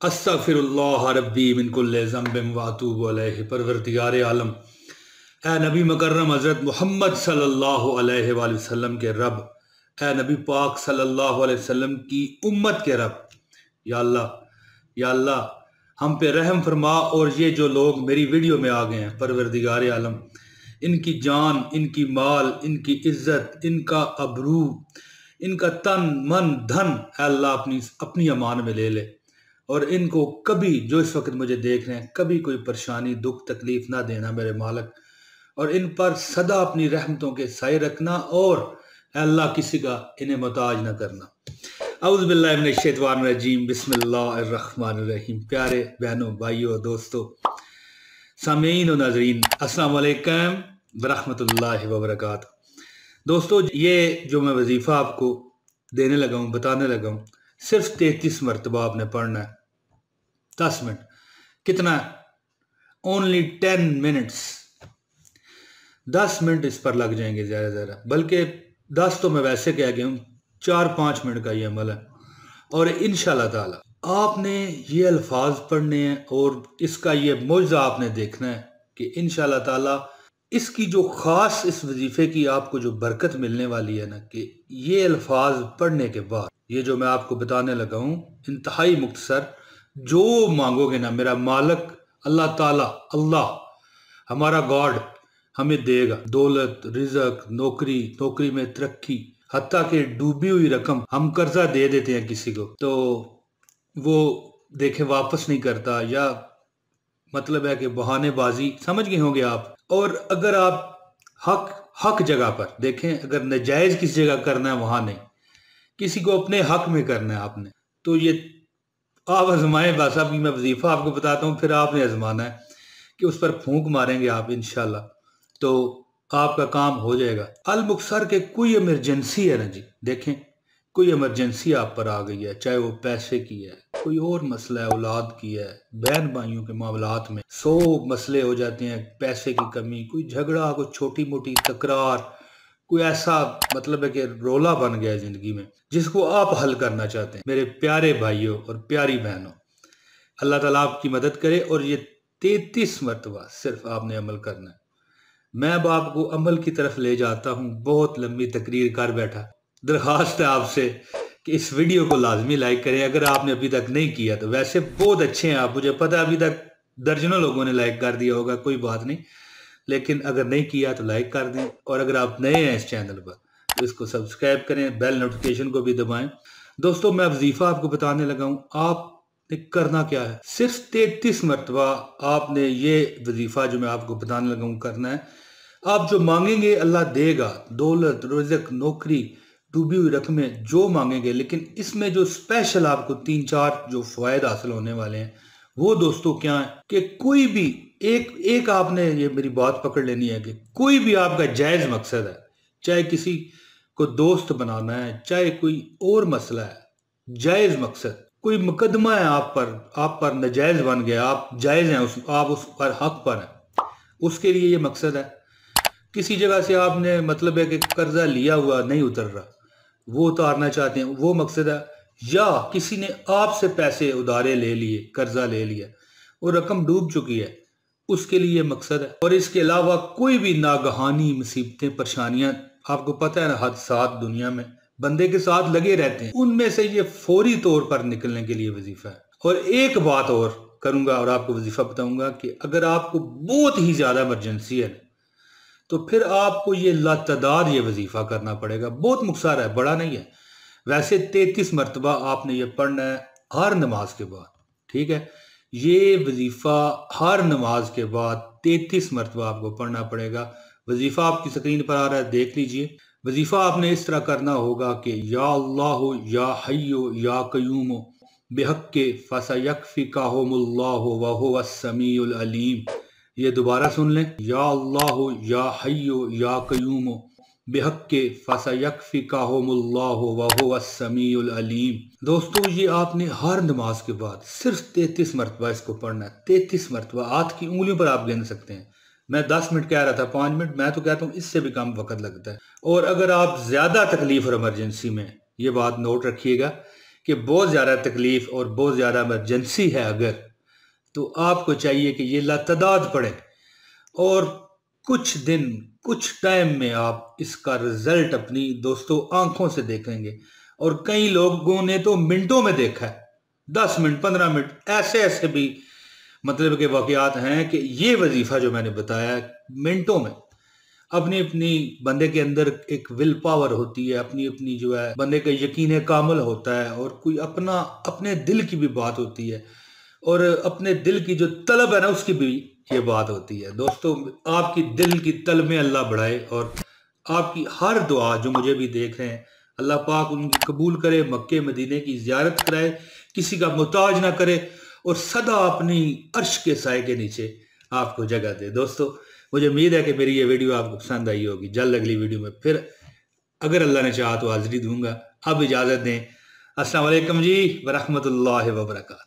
استغفراللہ ربی من کل ذنب واتوب علیہ۔ پروردگار عالم، اے نبی مکرم حضرت محمد صلی اللہ علیہ وآلہ وسلم کے رب، اے نبی پاک صلی اللہ علیہ وسلم کی امت کے رب، یا اللہ، یا اللہ ہم پہ رحم فرما، اور یہ جو لوگ میری ویڈیو میں آ گئے ہیں پروردگار عالم، ان کی جان، ان کی مال، ان کی عزت، ان کا ابرو، ان کا تن من دھن اے اللہ اپنی امان میں لے لے، اور ان کو کبھی، جو اس وقت مجھے دیکھ رہے ہیں، کبھی کوئی پریشانی دکھ تکلیف نہ دینا میرے مالک، اور ان پر سدا اپنی رحمتوں کے سائے رکھنا، اور اے اللہ کسی کا انہیں محتاج نہ کرنا۔ اعوذ باللہ من الشیطان الرجیم، بسم اللہ الرحمن الرحیم۔ پیارے بہنوں، بھائیوں، دوستوں، سامعین و ناظرین، السلام علیکم ورحمۃ اللہ وبرکاتہ۔ دوستو، یہ جو میں وظیفہ آپ کو دینے لگا ہوں، بتانے لگا ہوں، صرف 33 مرتبہ آپ نے پڑھنا ہے۔ 10 منٹ کتنا ہے؟ Only 10 minutes. 10 منٹ اس پر لگ جائیں گے زیادہ زیادہ، بلکہ 10 تو میں ویسے کہہ گیا ہوں، 4-5 منٹ کا یہ عمل ہے، اور انشاءاللہ تعالی آپ نے یہ الفاظ پڑھنے ہیں، اور اس کا یہ معجزہ آپ نے دیکھنا ہے کہ انشاءاللہ تعالی اس کی جو خاص، اس وظیفے کی آپ کو جو برکت ملنے والی ہے نا، کہ یہ الفاظ پڑھنے کے بعد یہ جو میں آپ کو بتانے لگا ہوں انتہائی مختصر، جو مانگو گے نا میرا مالک اللہ تعالی، اللہ ہمارا گاڈ ہمیں دے گا۔ دولت، رزق، نوکری میں ترقی، حتیٰ کہ ڈوبی ہوئی رقم ہم قرضہ دے دیتے ہیں کسی کو تو وہ دیکھیں واپس نہیں کرتا، یا مطلب ہے کہ بہانے بازی، سمجھ گئے ہوں گے آپ۔ اور اگر آپ حق جگہ پر دیکھیں، اگر نجائز کسی جگہ کرنا ہے وہاں نہیں، کسی کو اپنے حق میں کرنا ہے آپ نے، تو یہ آپ آزمائیں۔ بس ابھی میں وظیفہ آپ کو بتاتا ہوں، پھر آپ نے آزمانا ہے کہ اس پر پھونک ماریں گے آپ انشاءاللہ، تو آپ کا کام ہو جائے گا۔ المختصر کہ کوئی ایمرجنسی ہے نا جی، دیکھیں کوئی ایمرجنسی آپ پر آ گئی ہے، چاہے وہ پیسے کی ہے، کوئی اور مسئلہ ہے، اولاد کی ہے، بہن بھائیوں کے معاملات میں 100 مسئلے ہو جاتے ہیں، پیسے کی کمی، کوئی جھگڑا، کوئی چھوٹی موٹی تکرار، کوئی ایسا مطلب ہے کہ رولا بن گیا ہے زندگی میں جس کو آپ حل کرنا چاہتے ہیں، میرے پیارے بھائیوں اور پیاری بہنوں، اللہ تعالیٰ آپ کی مدد کرے۔ اور یہ 33 مرتبہ صرف آپ نے عمل کرنا ہے۔ میں اب آپ کو عمل کی طرف لے جاتا ہوں، بہت لمبی تقریر کر بیٹھا۔ درخواست ہے آپ سے کہ اس ویڈیو کو لازمی لائک کریں اگر آپ نے ابھی تک نہیں کیا تو۔ ویسے بہت اچھے ہیں آپ، مجھے پتہ ابھی تک درجنوں لوگوں نے لائک کر دیا ہوگا، کوئی بات نہیں، لیکن اگر نہیں کیا تو لائک کر دیں، اور اگر آپ نئے ہیں اس چینل پر تو اس کو سبسکرائب کریں، بیل نوٹیفیکیشن کو بھی دبائیں۔ دوستو، میں وظیفہ آپ کو بتانے لگا ہوں، آپ نے کرنا کیا ہے؟ صرف 33 مرتبہ آپ نے یہ وظیفہ جو میں آپ کو بتانے لگا ہوں کرنا ہے۔ آپ جو مانگیں گے اللہ دے گا، دولت، رزق، نوکری، ڈوبی ہوئی رقمیں، جو مانگیں گے۔ لیکن اس میں جو اسپیشل آپ کو 3-4 جو فوائد حاصل ہونے والے ہیں، وہ دوستو کیا ہیں کہ کوئی بھی ایک آپ نے یہ میری بات پکڑ لینی ہے کہ کوئی بھی آپ کا جائز مقصد ہے، چاہے کسی کو دوست بنانا ہے، چاہے کوئی اور مسئلہ ہے، جائز مقصد، کوئی مقدمہ ہے آپ پر نجائز بن گیا، آپ جائز ہیں، آپ اس پر حق پر ہیں، اس کے لیے یہ مقصد ہے۔ کسی جگہ سے آپ نے مطلب ہے کہ قرضہ لیا ہوا نہیں اتر رہا، وہ اتارنا چاہتے ہیں، وہ مقصد ہے۔ یا کسی نے آپ سے پیسے ادھارے لے لیے، قرضہ لے لیا، وہ رقم ڈوب چکی ہے، اس کے لیے مقصد ہے۔ اور اس کے علاوہ کوئی بھی ناگہانی مصیبتیں، پریشانیاں، آپ کو پتہ ہے نا، حادثات دنیا میں بندے کے ساتھ لگے رہتے ہیں، ان میں سے یہ فوری طور پر نکلنے کے لیے وظیفہ ہے۔ اور ایک بات اور کروں گا اور آپ کو وظیفہ بتاؤں گا کہ اگر آپ کو بہت ہی زیادہ ایمرجنسی ہے تو پھر آپ کو یہ لاتعداد یہ وظیفہ کرنا پڑے گا، بہت مختصر ہے، بڑا نہیں ہے۔ ویسے 33 مرتبہ آپ نے یہ پڑھنا ہے ہر نماز کے بعد، ٹھیک ہے؟ یہ وظیفہ ہر نماز کے بعد 33 مرتبہ آپ کو پڑھنا پڑے گا۔ وظیفہ آپ کی سکرین پر آ رہا ہے، دیکھ لیجئے۔ وظیفہ آپ نے اس طرح کرنا ہوگا کہ یا اللہ یا حی یا قیوم بحق فسیکفیکہم اللہ وہو السمیع العلیم۔ یہ دوبارہ سن لیں، یا اللہ یا حی یا قیوم بحق فسیکفیکہم اللہ وہو السمیع العلیم۔ دوستو، یہ آپ نے ہر نماز کے بعد صرف 33 مرتبہ اس کو پڑھنا ہے، 33 مرتبہ، ہاتھ کی انگلیوں پر آپ گن سکتے ہیں۔ میں 10 منٹ کہہ رہا تھا، 5 منٹ، میں تو کہتا ہوں اس سے بھی کم وقت لگتا ہے۔ اور اگر آپ زیادہ تکلیف اور ایمرجنسی میں، یہ بات نوٹ رکھیے گا کہ بہت زیادہ تکلیف اور بہت زیادہ ایمرجنسی ہے اگر، تو آپ کو چاہیے کہ یہ لاتعداد پڑھیں، اور کچھ دن کچھ ٹائم میں آپ اس کا رزلٹ اپنی دوستوں آنکھوں سے دیکھیں گے، اور کئی لوگوں نے تو منٹوں میں دیکھا ہے، 10 منٹ 15 منٹ ایسے ایسے بھی مطلب کہ واقعات ہیں کہ یہ وظیفہ جو میں نے بتایا ہے منٹوں میں، اپنی اپنی بندے کے اندر ایک ول پاور ہوتی ہے، اپنی اپنی جو ہے بندے کا یقین کامل ہوتا ہے، اور کوئی اپنے دل کی بھی بات ہوتی ہے، اور اپنے دل کی جو طلب ہے نا اس کی بھی یہ بات ہوتی ہے۔ دوستو آپ کی دل کی طلب میں اللہ بڑھائے، اور آپ کی ہر دعا جو مجھے بھی دیکھ رہے ہیں اللہ پاک ان کی قبول کرے، مکے مدینے کی زیارت کرائے، کسی کا محتاج نہ کرے، اور سدا اپنی عرش کے سائے کے نیچے آپ کو جگہ دے۔ دوستو مجھے امید ہے کہ میری یہ ویڈیو آپ کو پسند آئی ہوگی۔ جلد اگلی ویڈیو میں پھر اگر اللہ نے چاہا تو حاضری دوں گا۔ اب اجازت دیں، السلام علیکم جی ورحمۃ اللہ وبرکاتہ۔